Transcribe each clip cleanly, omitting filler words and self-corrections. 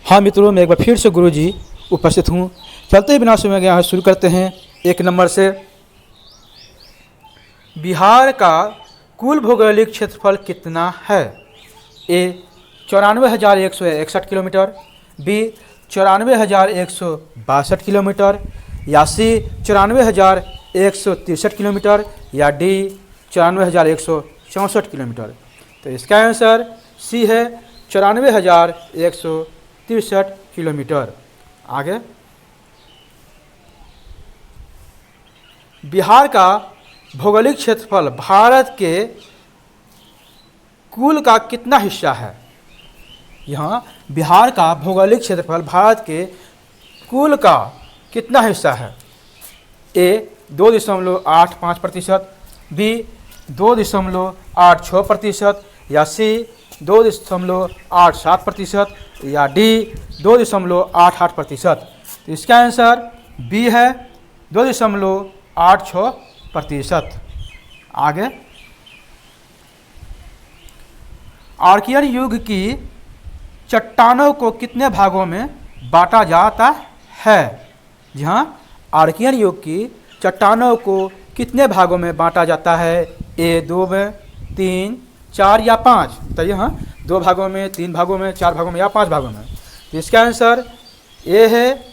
हाँ मित्रों, मैं एक बार फिर से गुरुजी उपस्थित हूँ। चलते ही बिना समय गया शुरू करते हैं। एक नंबर से, बिहार का कुल भौगोलिक क्षेत्रफल कितना है? ए 94,161 किलोमीटर, बी 94,162 किलोमीटर, या सी 94,163 किलोमीटर, या डी 94,164 किलोमीटर। तो इसका आंसर सी है 94,163 किलोमीटर। आगे, बिहार का भौगोलिक क्षेत्रफल भारत के कुल का कितना हिस्सा है? यहाँ बिहार का भौगोलिक क्षेत्रफल भारत के कुल का कितना हिस्सा है? ए 2.85%, बी 2.86%, या सी 2.87%, या डी 2.88%। तो इसका आंसर बी है 2.86%। आगे, आर्कियन युग की चट्टानों को कितने भागों में बांटा जाता है? जी हाँ, आर्कियन युग की चट्टानों को कितने भागों में बांटा जाता है? ए 2 में, 3, 4 या 5। तो यहाँ 2 भागों में, 3 भागों में, 4 भागों में या 5 भागों में। तो इसका आंसर ए है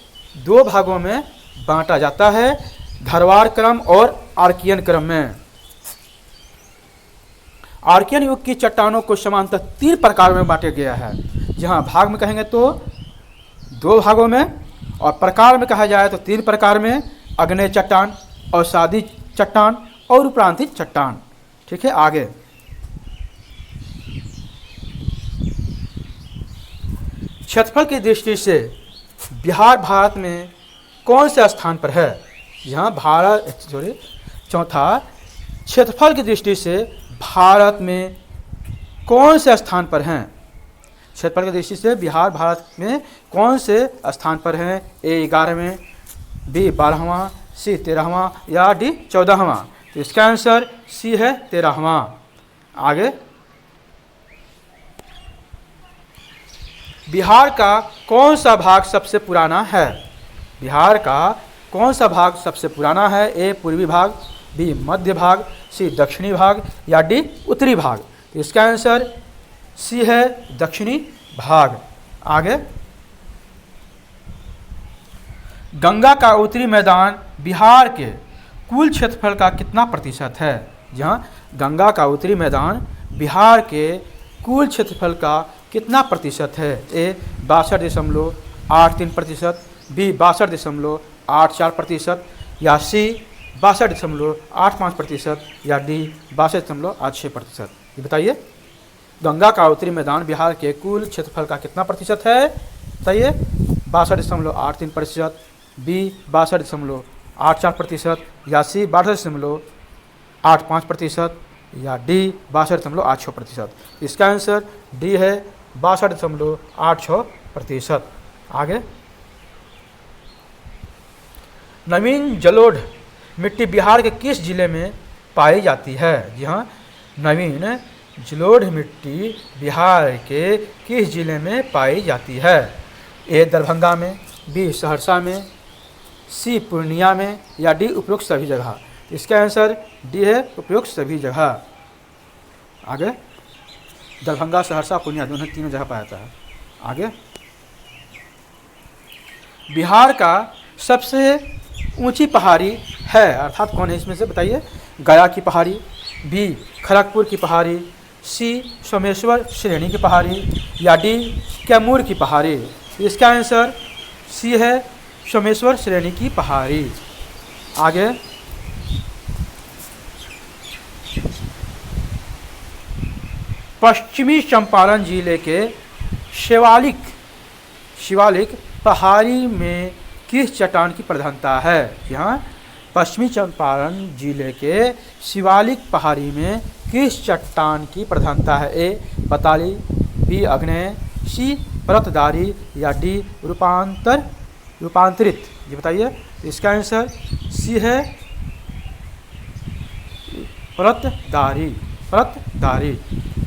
2 भागों में बांटा जाता है, धरवार क्रम और आर्कियन क्रम में। आर्कियन युग की चट्टानों को समांतर 3 प्रकार में बांटा गया है। जहाँ भाग में कहेंगे तो 2 भागों में, और प्रकार में कहा जाए तो 3 प्रकार में: आग्नेय चट्टान, अवसादी चट्टान और उपरांतिक चट्टान। ठीक है। आगे, क्षेत्रफल की दृष्टि से बिहार भारत में कौन से स्थान पर है? यहाँ चौथा, क्षेत्रफल की दृष्टि से भारत में कौन से स्थान पर हैं? क्षेत्रफल की दृष्टि से बिहार भारत में कौन से स्थान पर हैं? ए 11वें, बी 12वां, सी 13वां, या डी 14वां। तो इसका आंसर सी है 13वां। आगे, बिहार का कौन सा भाग सबसे पुराना है? बिहार का कौन सा भाग सबसे पुराना है? ए पूर्वी भाग, बी मध्य भाग, सी दक्षिणी भाग, या डी उत्तरी भाग। तो इसका आंसर सी है दक्षिणी भाग। आगे, गंगा का उत्तरी मैदान बिहार के कुल क्षेत्रफल का कितना प्रतिशत है? जहाँ गंगा का उत्तरी मैदान बिहार के कुल क्षेत्रफल का कितना प्रतिशत है? ए 62.83%, बी 62.84%, या सी 62.85%, या डी 62.86%। ये बताइए, गंगा का उत्तरी मैदान बिहार के कुल क्षेत्रफल का कितना प्रतिशत है? बताइए। 62.83%, बी 62.84%, या सी 62.85%, या डी 62.86%। इसका आंसर डी है 62.86%। आगे, नवीन जलोढ़ मिट्टी बिहार के किस जिले में पाई जाती है? जी हाँ, नवीन जलोढ़ मिट्टी बिहार के किस जिले में पाई जाती है? ए दरभंगा में, बी सहरसा में, सी पूर्णिया में, या डी उपरोक्त सभी जगह। इसका आंसर डी है उपरोक्त सभी जगह। आगे, दरभंगा, सहरसा, पूर्णिया तीनों जगह पाया जाता है। आगे, बिहार का सबसे ऊंची पहाड़ी है अर्थात कौन है इसमें से? बताइए। गया की पहाड़ी, बी खड़गपुर की पहाड़ी, सी सोमेश्वर श्रेणी की पहाड़ी, या डी कैमूर की पहाड़ी। इसका आंसर सी है सोमेश्वर श्रेणी की पहाड़ी। आगे, पश्चिमी चंपारण जिले के शिवालिक पहाड़ी में किस चट्टान की प्रधानता है? यहाँ पश्चिमी चंपारण जिले के शिवालिक पहाड़ी में किस चट्टान की प्रधानता है? ए बताली, बी आग्नेय, सी परतदारी, या डी रूपांतरित। ये बताइए। इसका आंसर सी है परतदारी।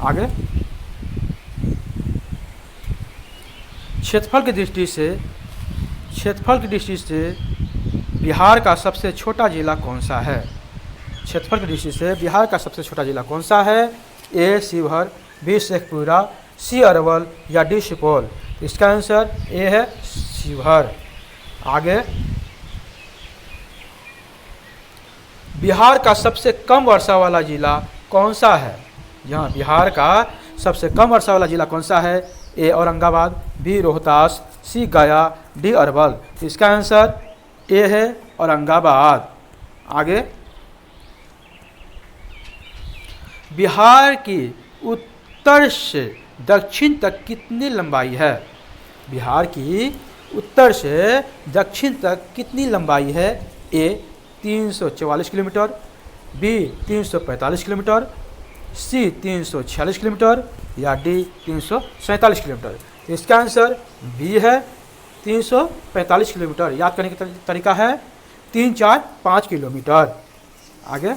आगे, क्षेत्रफल की दृष्टि से बिहार का सबसे छोटा जिला कौन सा है? क्षेत्रफल की दृष्टि से बिहार का सबसे छोटा जिला कौन सा है? ए शिवहर, बी शेखपुरा, सी अरवल या डी सुपौल। इसका आंसर ए है शिवहर। आगे, बिहार का सबसे कम वर्षा वाला जिला कौन सा है? यहाँ बिहार का सबसे कम वर्षा वाला जिला कौन सा है? ए औरंगाबाद, बी रोहतास, सी गया, डी अरवल। इसका आंसर ए है औरंगाबाद। आगे, बिहार की उत्तर से दक्षिण तक कितनी लंबाई है? बिहार की उत्तर से दक्षिण तक कितनी लंबाई है? ए 344 किलोमीटर, बी 345 किलोमीटर, सी 346 किलोमीटर या डी 347 किलोमीटर। इसका आंसर बी है 345 किलोमीटर। याद करने का तरीका है 3, 4, 5 किलोमीटर। आगे,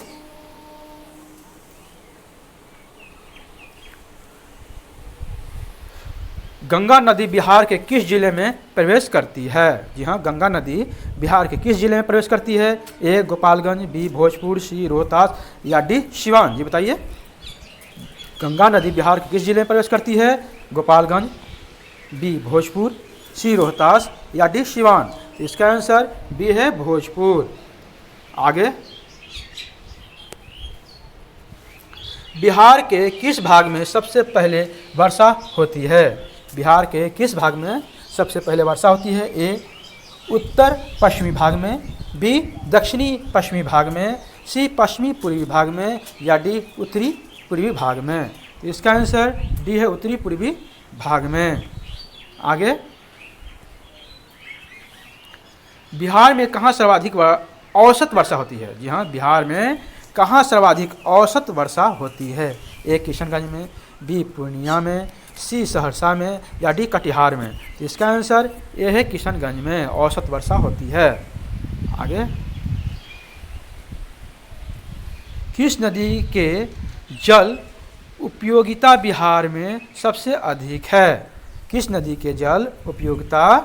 गंगा नदी बिहार के किस जिले में प्रवेश करती है? जी हाँ, गंगा नदी बिहार के किस जिले में प्रवेश करती है? ए गोपालगंज, बी भोजपुर, सी रोहतास या डी सिवान। जी बताइए, गंगा नदी बिहार के किस जिले में प्रवेश करती है? गोपालगंज, बी भोजपुर, सी रोहतास या डी सिवान। इसका आंसर बी है भोजपुर। आगे, बिहार के किस भाग में सबसे पहले वर्षा होती है? बिहार के किस भाग में सबसे पहले वर्षा होती है? ए उत्तर पश्चिमी भाग में, बी दक्षिणी पश्चिमी भाग में, सी पश्चिमी पूर्वी भाग में या डी उत्तरी पूर्वी भाग में। इसका आंसर डी है उत्तरी पूर्वी भाग में। आगे, बिहार में कहाँ सर्वाधिक औसत वर्षा होती है? जी हाँ, बिहार में कहाँ सर्वाधिक औसत वर्षा होती है? ए किशनगंज में, बी पूर्णिया में, सी सहरसा में या डी कटिहार में। इसका आंसर ए है किशनगंज में औसत वर्षा होती है। आगे, किस नदी के जल उपयोगिता बिहार में सबसे अधिक है? किस नदी के जल उपयोगिता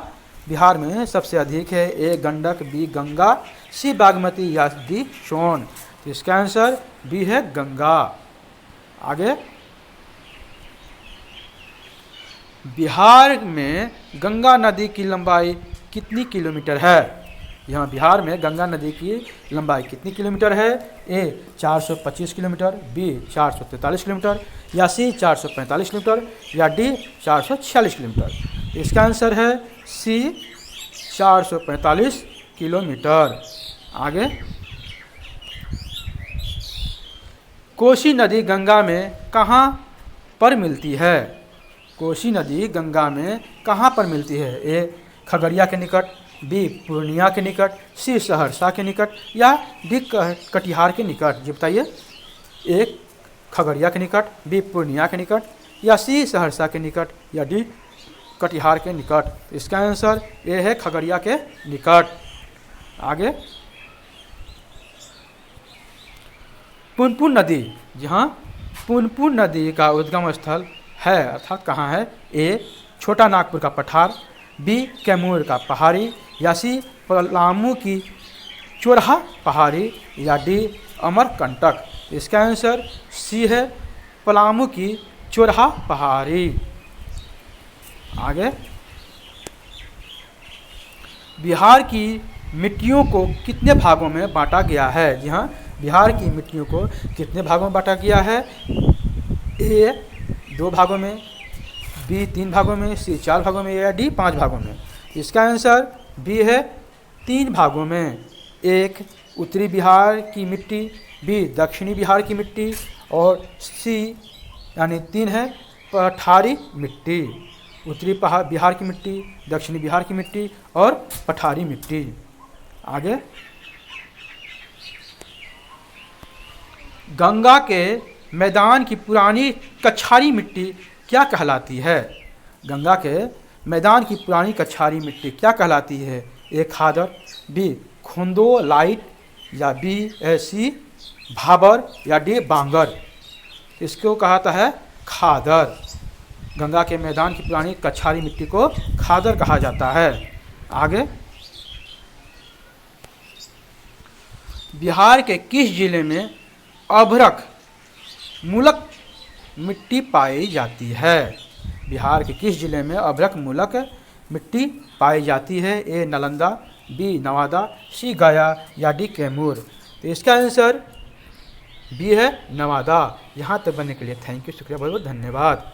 बिहार में सबसे अधिक है? ए गंडक, बी गंगा, सी बागमती या डी सोन। इसका आंसर बी है गंगा। आगे, बिहार में गंगा नदी की लंबाई कितनी किलोमीटर है? यहाँ बिहार में गंगा नदी की लंबाई कितनी किलोमीटर है? ए 425 किलोमीटर, बी 443 किलोमीटर या सी 445 किलोमीटर या डी 446 किलोमीटर। इसका आंसर है सी 445 किलोमीटर। आगे, कोसी नदी गंगा में कहाँ पर मिलती है? कोसी नदी गंगा में कहाँ पर मिलती है? ए खगड़िया के निकट, बी पूर्णिया के निकट, सी सहरसा के निकट या डी कटिहार के निकट। जी बताइए, ए खगड़िया के निकट, बी पूर्णिया के निकट या सी सहरसा के निकट या डी कटिहार के निकट। इसका आंसर ए है खगड़िया के निकट। आगे, पुनपुन नदी, जी हाँ, पुनपुन नदी का उद्गम स्थल है अर्थात कहाँ है? ए छोटा नागपुर का पठार, बी कैमूर का पहाड़ी या सी पलामू की चोरहा पहाड़ी या डी अमरकंटक। इसका आंसर सी है पलामू की चोरहा पहाड़ी। आगे, बिहार की मिट्टियों को कितने भागों में बांटा गया है? जी हाँ, बिहार की मिट्टियों को कितने भागों में बांटा गया है? ए 2 भागों में, बी 3 भागों में, सी 4 भागों में या डी 5 भागों में। इसका आंसर बी है 3 भागों में। एक उत्तरी बिहार की मिट्टी, बी दक्षिणी बिहार की मिट्टी और सी यानी 3 है पठारी मिट्टी। उत्तरी बिहार की मिट्टी, दक्षिणी बिहार की मिट्टी और पठारी मिट्टी। आगे, गंगा के मैदान की पुरानी कछारी मिट्टी क्या कहलाती है? गंगा के मैदान की पुरानी कछारी मिट्टी क्या कहलाती है? ए खादर, बी खुंदोलाइट या बी सी भाबर या डी बांगर। इसको कहता है खादर। गंगा के मैदान की पुरानी कछारी मिट्टी को खादर कहा जाता है। आगे, बिहार के किस जिले में अभ्रक मूलक मिट्टी पाई जाती है? बिहार के किस जिले में अभ्रक मूलक मिट्टी पाई जाती है? ए नालंदा, बी नवादा, सी गया या डी कैमूर? तो इसका आंसर बी है नवादा। यहाँ तक बनने के लिए थैंक यू, शुक्रिया, बहुत बहुत धन्यवाद।